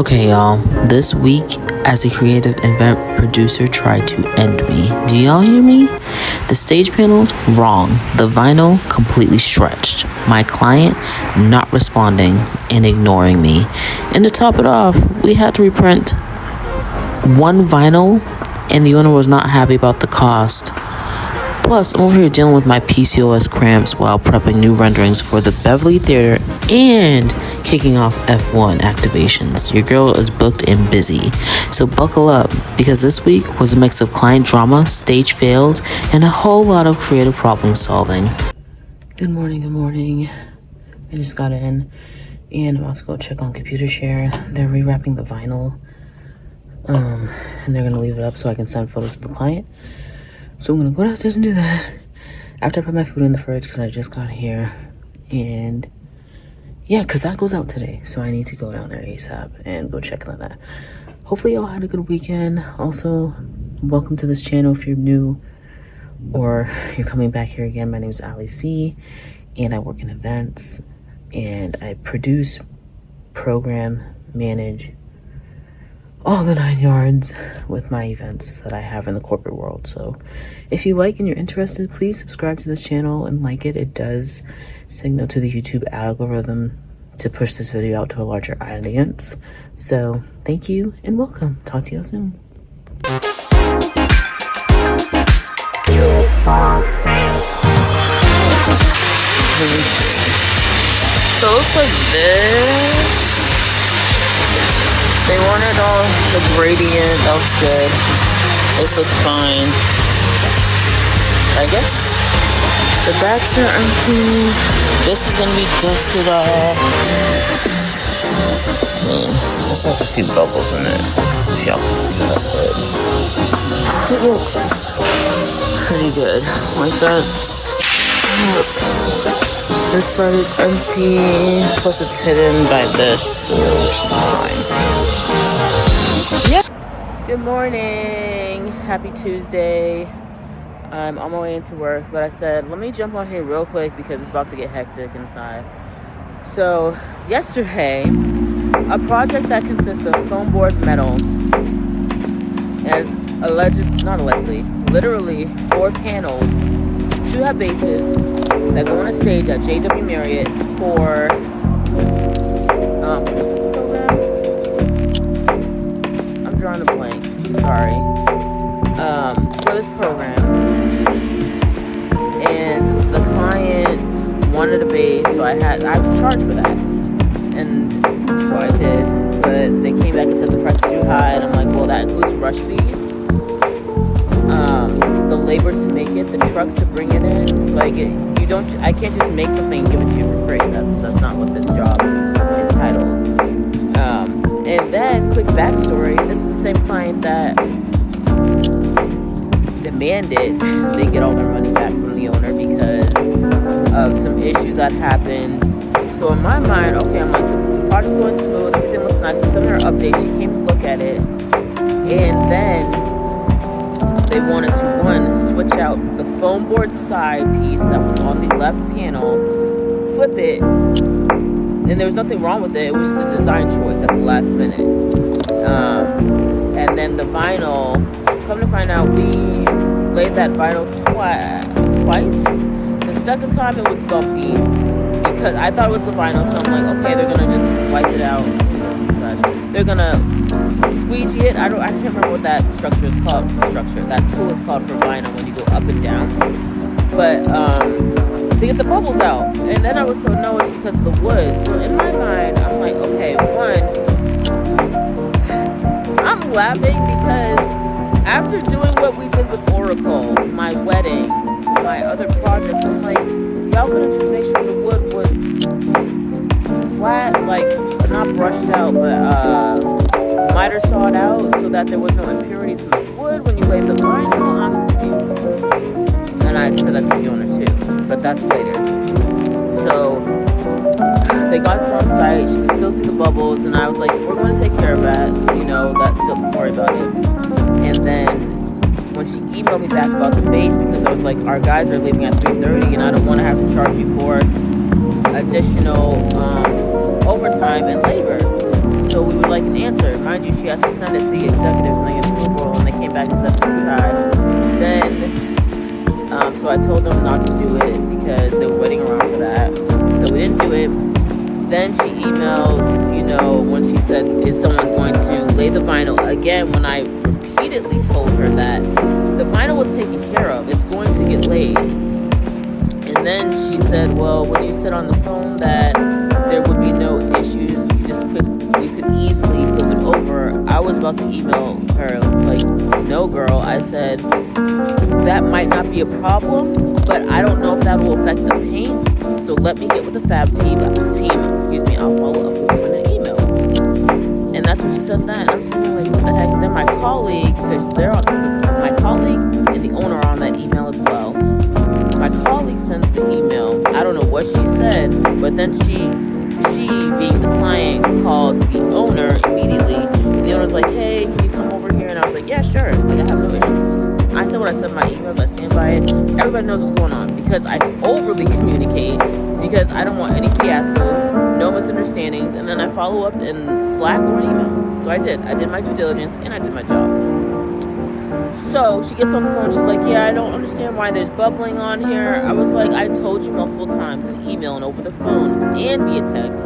Okay, y'all, this week, as a creative event producer tried to end me. Do y'all hear me? The stage panels, wrong. The vinyl, completely stretched. My client, not responding and ignoring me. And to top it off, we had to reprint one vinyl, and the owner was not happy about the cost. Plus, I'm over here dealing with my PCOS cramps while prepping new renderings for the Beverly Theater and kicking off F1 activations. Your girl is booked and busy. So buckle up, because this week was a mix of client drama, stage fails, and a whole lot of creative problem solving. Good morning. I just got in and I'm about to go check on Computershare. They're rewrapping the vinyl. And they're gonna leave it up so I can send photos to the client. So I'm gonna go downstairs and do that after I put my food in the fridge because I just got here. And yeah, because that goes out today. So I need to go down there ASAP and go check on that. Hopefully y'all had a good weekend. Also, welcome to this channel if you're new or you're coming back here again. My name is Allie-Cee and I work in events and I produce, program, manage all the 9 yards with my events that I have in the corporate world. So if you like and you're interested, please subscribe to this channel and like it. It does signal to the YouTube algorithm to push this video out to a larger audience. So thank you and welcome. Talk to you soon. So it looks like this. They wanted all the gradient. That looks good. This looks fine. I guess the backs are empty. This is gonna be dusted off. This has a few bubbles in it. If y'all can see that, but it looks pretty good. Like that's. This side is empty, plus it's hidden by this, so it should be fine. Yep. Good morning. Happy Tuesday. I'm on my way into work, but I said, let me jump on here real quick because it's about to get hectic inside. So, yesterday, a project that consists of foam board metal as literally 4 panels, 2 have bases that go on a stage at JW Marriott for what is this program? I'm drawing a blank. Sorry. For this program, and the client wanted a base, so I had to charge for that, and so I did. But they came back and said the price is too high, and I'm like, well, that includes rush fees. The labor to make it, the truck to bring it in, like I can't just make something and give it to you for free. That's not what this job entitles. And then quick backstory, this is the same client that demanded they get all their money back from the owner because of some issues that happened. So in my mind, okay, I'm like, the project's going smooth, everything looks nice. We sent her an update, she came to look at it, and then they wanted to, switch out the foam board side piece that was on the left panel, flip it, and there was nothing wrong with it. It was just a design choice at the last minute. And then the vinyl, come to find out, we laid that vinyl twice. The second time it was bumpy because I thought it was the vinyl, so I'm like, okay, they're gonna just wipe it out. They're gonna squeegee it. I can't remember what that structure is called. That tool is called for vinyl when you go up and down. But to get the bubbles out. And then I was so no, it's because of the wood. So in my mind, I'm like, okay, I'm laughing because after doing what we did with Oracle, my weddings, my other projects, I'm like, y'all could have just made sure the wood was flat, like not brushed out, but miter sawed out so that there was no impurities in the wood when you laid the vinyl. I'm confused. And I said that to the owner too, but that's later. So they got on site, she could still see the bubbles, and I was like, we're going to take care of that, don't worry about it. And then when she emailed me back about the base, because I was like, our guys are leaving at 3:30 and I don't want to have to charge you for additional overtime and labor. So we would like an answer. Mind you, she has to send it to the executives and they get approval, and they came back and said it's too high. Then, so I told them not to do it because they were waiting around for that. So we didn't do it. Then she emails, you know, when she said, is someone going to lay the vinyl? Again, when I repeatedly told her that the vinyl was taken care of, it's going to get laid. And then she said, well, when you said on the phone that there would be no issues, we could easily flip it over, I was about to email her, like, no girl. I said, that might not be a problem, but I don't know if that will affect the paint. So let me get with the fab team, I'll follow up with you in an email. And that's what she said then. I'm sitting like, what the heck? Then my colleague, because my colleague and the owner are on that email as well. My colleague sends the email. I don't know what she said, but then she being the client, called the owner immediately. The owner's like, hey, can you come over here? And I was like, yeah, sure. Like, I have no issues. I said what I said in my emails. I stand by it. Everybody knows what's going on because I overly communicate, because I don't want any fiascos, no misunderstandings, and then I follow up in Slack or an email. So I did my due diligence, and I did my job. So she gets on the phone. She's like, yeah, I don't understand why there's bubbling on here. I was like, I told you multiple times in email and over the phone and via text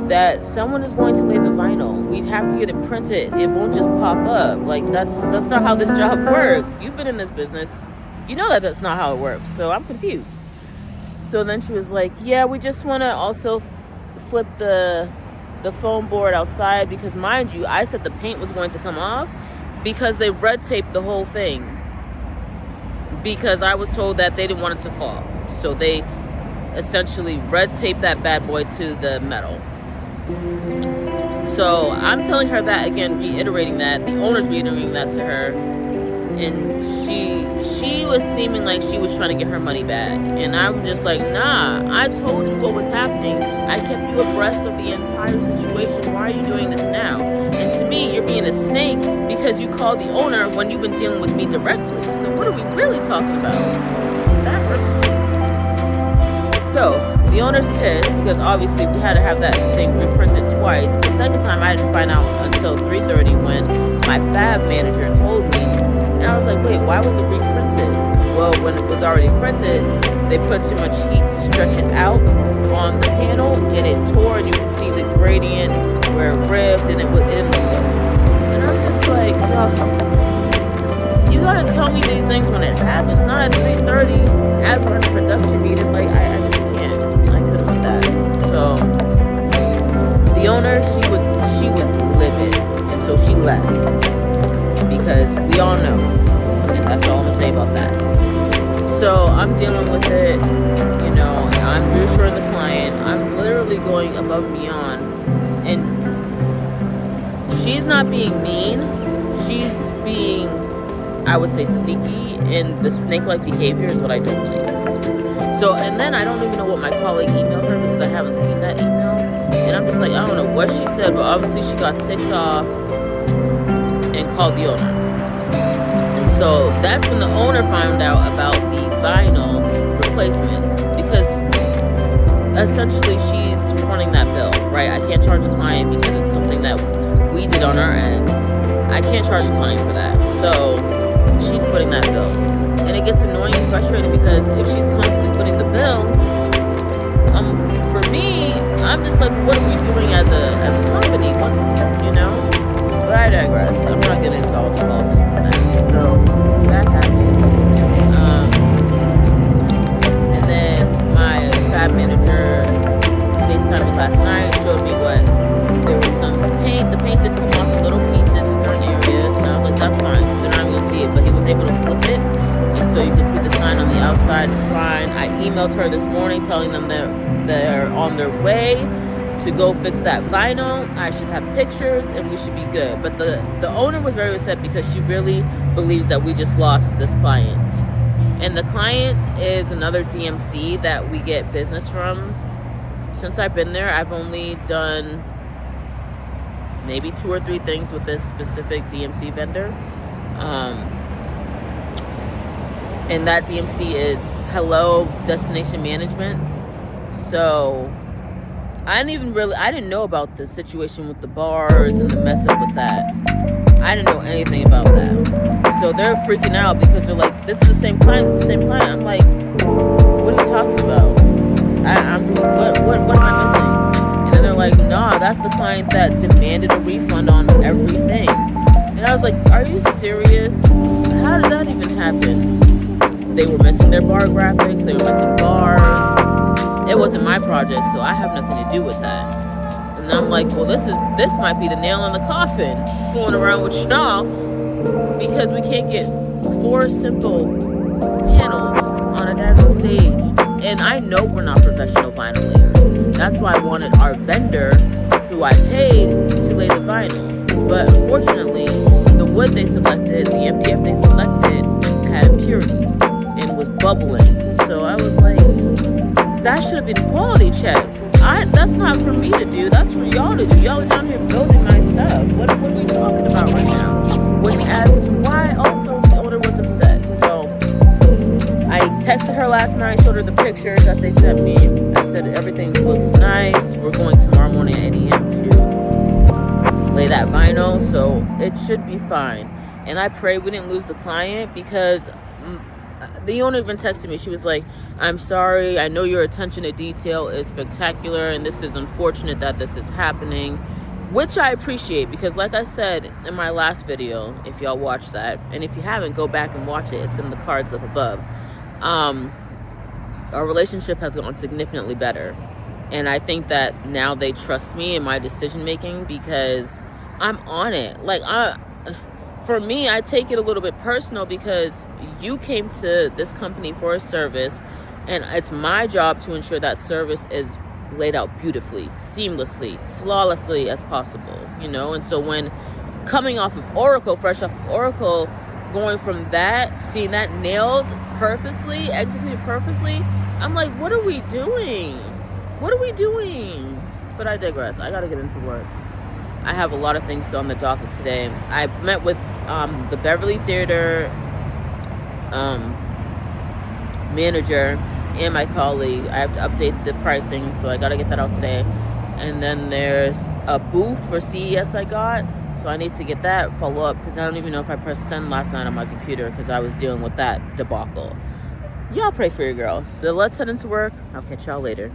that someone is going to lay the vinyl. We'd have to get it printed. It won't just pop up. Like, that's not how this job works. You've been in this business. You know that that's not how it works. So I'm confused. So then she was like, yeah, we just want to also flip the foam board outside, because mind you, I said the paint was going to come off because they red taped the whole thing, because I was told that they didn't want it to fall. So they essentially red taped that bad boy to the metal. So I'm telling her that again, reiterating that. The owner's reiterating that to her. And she was seeming like she was trying to get her money back. And I'm just like, nah, I told you what was happening. I kept you abreast of the entire situation. Why are you doing this now? And to me, you're being a snake because you called the owner when you've been dealing with me directly. So what are we really talking about? That hurt. So the owner's pissed because obviously we had to have that thing reprinted twice. The second time I didn't find out until 3:30 when my fab manager told me. And I was like, wait, why was it reprinted? Well, when it was already printed, they put too much heat to stretch it out on the panel, and it tore, and you can see the gradient where it ripped, and it didn't look good. And I'm just like, you gotta tell me these things when it happens, not at 3:30 as we're in a production meeting. Like, I just can't. I couldn't with that. So the owner, she was livid, and so she left. Because we all know, and that's all I'm gonna say about that. So I'm dealing with it, you know, I'm reassuring the client. I'm literally going above and beyond. And she's not being mean. She's being, I would say, sneaky, and the snake-like behavior is what I don't like. So, and then I don't even know what my colleague emailed her because I haven't seen that email. And I'm just like, I don't know what she said, but obviously she got ticked off and called the owner. And so that's when the owner found out about the vinyl replacement, because essentially she's fronting that bill, right? I can't charge the client because it's something that we did on our end. I can't charge the client for that. So she's footing that bill. And it gets annoying and frustrating because if she's constantly footing the bill, for me, I'm just like, what are we doing as a company? What's, you know? But I digress. I'm not getting into all the politics on that. So that happened. And then my fab manager FaceTimed me last night, showed me what there was some paint. The paint did come off in little pieces in certain areas, and I was like, that's fine. They're not going to see it, but he was able to flip it, and so you can see the sign on the outside. It's fine. I emailed her this morning telling them that they're on their way to go fix that vinyl. I should have pictures and we should be good. But the owner was very upset because she really believes that we just lost this client. And the client is another DMC that we get business from. Since I've been there, I've only done maybe 2 or 3 things with this specific DMC vendor. And that DMC is Hello Destination Management. So I didn't know about the situation with the bars and the mess up with that. I didn't know anything about that. So they're freaking out because they're like, this is the same client, it's the same client. I'm like, what are you talking about? What am I missing? And then they're like, nah, that's the client that demanded a refund on everything. And I was like, are you serious? How did that even happen? They were missing their bar graphics, they were missing bars. It wasn't my project, so I have nothing to do with that. And I'm like, well, this might be the nail in the coffin, fooling around with y'all, because we can't get 4 simple panels on a daggone stage. And I know we're not professional vinyl layers. That's why I wanted our vendor, who I paid, to lay the vinyl. But unfortunately, the wood they selected, the MDF they selected, had impurities and was bubbling. So I was like, that should have been quality checked. That's not for me to do. That's for y'all to do. Y'all are down here building my stuff. What are we talking about right now? Which adds to why also the owner was upset. So I texted her last night, showed her the pictures that they sent me. I said everything looks nice. We're going tomorrow morning at 8 a.m. to lay that vinyl, so it should be fine. And I pray we didn't lose the client, because the owner even texted me. She was like, I'm sorry, I know your attention to detail is spectacular, and this is unfortunate that this is happening, which I appreciate, because like I said in my last video, if y'all watch that, and if you haven't, go back and watch it, it's in the cards up above. Our relationship has gone significantly better, and I think that now they trust me in my decision making, because I'm on it. Like, for me, I take it a little bit personal, because you came to this company for a service, and it's my job to ensure that service is laid out beautifully, seamlessly, flawlessly as possible, you know? And so when coming off of Oracle, fresh off of Oracle, going from that, seeing that nailed perfectly, executed perfectly, I'm like, what are we doing? What are we doing? But I digress. I gotta get into work. I have a lot of things on the docket today. I met with the Beverly Theater manager and my colleague. I have to update the pricing, so I gotta get that out today. And then there's a booth for CES I got, so I need to get that, follow up, because I don't even know if I pressed send last night on my computer, because I was dealing with that debacle. Y'all pray for your girl. So let's head into work. I'll catch y'all later.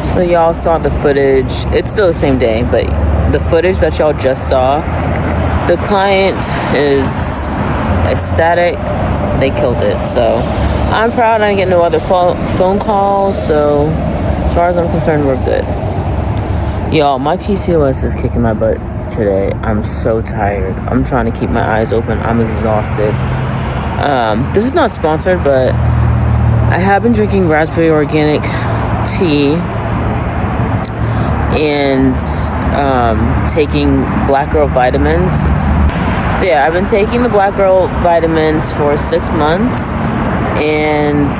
So y'all saw the footage. It's still the same day, but the footage that y'all just saw, the client is ecstatic. They killed it. So I'm proud. I didn't get no other phone calls. So as far as I'm concerned, we're good. Y'all, my PCOS is kicking my butt today. I'm so tired. I'm trying to keep my eyes open. I'm exhausted. This is not sponsored, but I have been drinking raspberry organic tea and taking Black Girl vitamins. So yeah, I've been taking the Black Girl vitamins for 6 months, and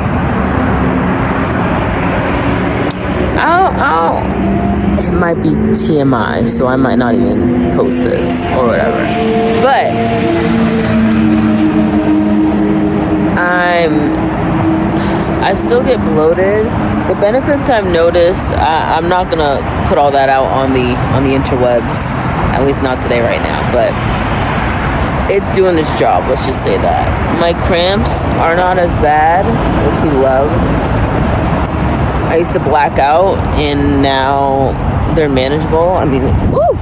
it might be TMI, so I might not even post this or whatever. But I still get bloated. The benefits I've noticed, I'm not gonna put all that out on the interwebs, at least not today right now, but it's doing its job, let's just say that. My cramps are not as bad, which we love. I used to black out, and now they're manageable. I mean, woo!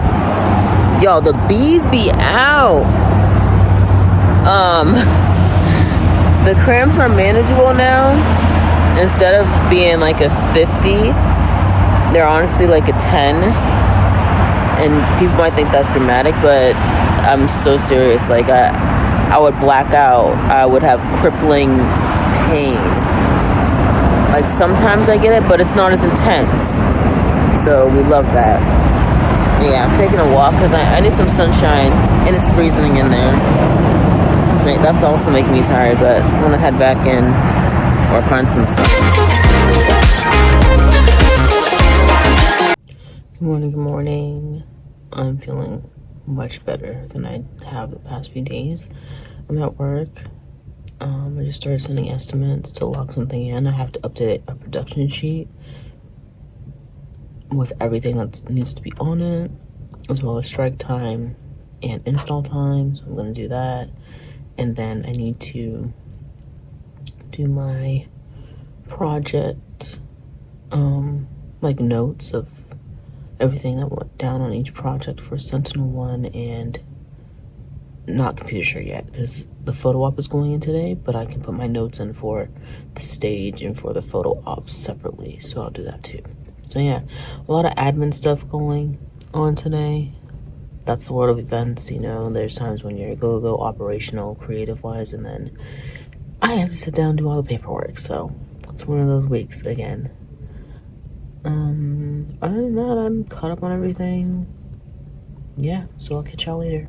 Yo, the bees be out. The cramps are manageable now. Instead of being like a 50, they're honestly like a 10. And people might think that's dramatic, but I'm so serious. Like, I would black out. I would have crippling pain. Like sometimes I get it, but it's not as intense. So we love that. Yeah, I'm taking a walk because I need some sunshine, and it's freezing in there. That's also making me tired, but I'm gonna head back in or find some sun. Good morning, good morning. I'm feeling much better than I have the past few days. I'm at work. I just started sending estimates to log something in. I have to update a production sheet with everything that needs to be on it, as well as strike time and install time. So I'm going to do that. And then I need to do my project, like notes of everything that went down on each project for Sentinel-1 and not Computershare yet, because the photo op is going in today, but I can put my notes in for the stage and for the photo ops separately, so I'll do that too. So yeah, a lot of admin stuff going on today. That's the world of events, you know. There's times when you're go operational, creative wise, and then I have to sit down and do all the paperwork. So it's one of those weeks again. Other than that, I'm caught up on everything. Yeah, so I'll catch y'all later.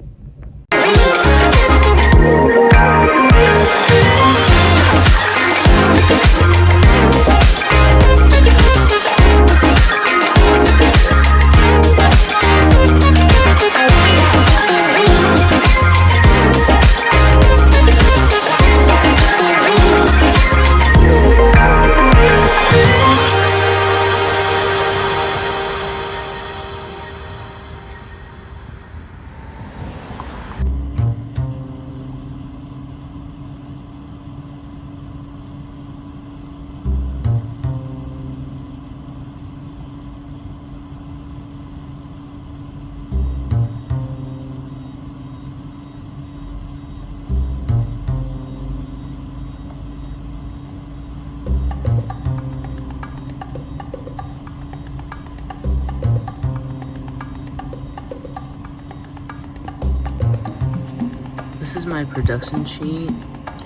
This is my production sheet.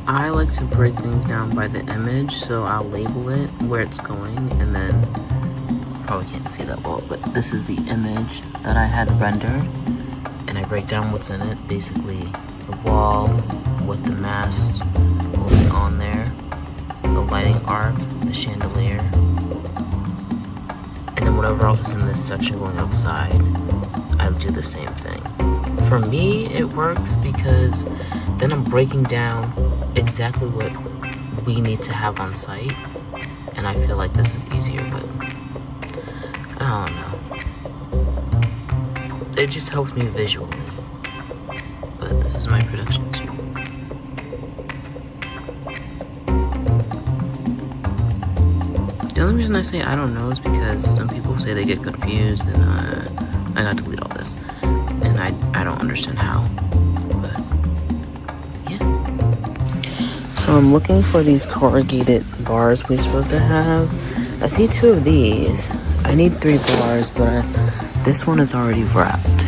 I like to break things down by the image, so I'll label it where it's going, and then probably can't see that well, but this is the image that I had rendered, and I break down what's in it, basically the wall, what the mast will be on there, the lighting arc, the chandelier, and then whatever else is in this section going outside, I do the same thing. For me, it works because then I'm breaking down exactly what we need to have on site, and I feel like this is easier, but I don't know. It just helps me visually. But this is my production sheet. The only reason I say I don't know is because some people say they get confused, and I got to delete all this. And I don't understand how, but yeah. So I'm looking for these corrugated bars we're supposed to have. I see 2 of these. I need 3 bars, but this one is already wrapped.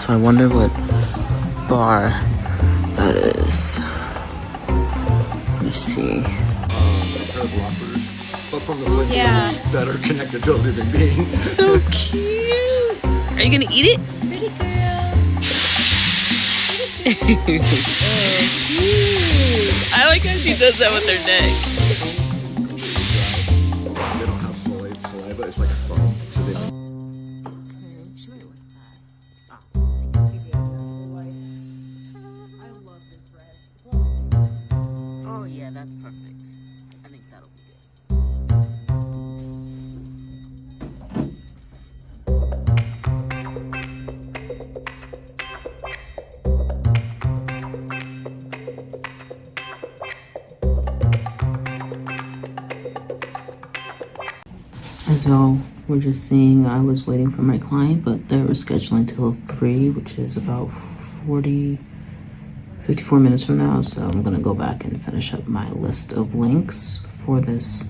So I wonder what bar that is. Let me see. But from the windows that are connected to a living being. So cute. Are you gonna eat it? Pretty girl. I like how she does that with her neck. They don't have saliva, it's like a foam. So they Oh yeah, that's perfect. I think that'll be good. So we're just seeing, I was waiting for my client, but they were scheduling till 3, which is about 54 minutes from now. So I'm gonna go back and finish up my list of links for this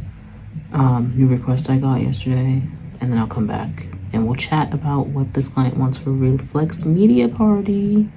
new request I got yesterday, and then I'll come back and we'll chat about what this client wants for Reflex Media Party.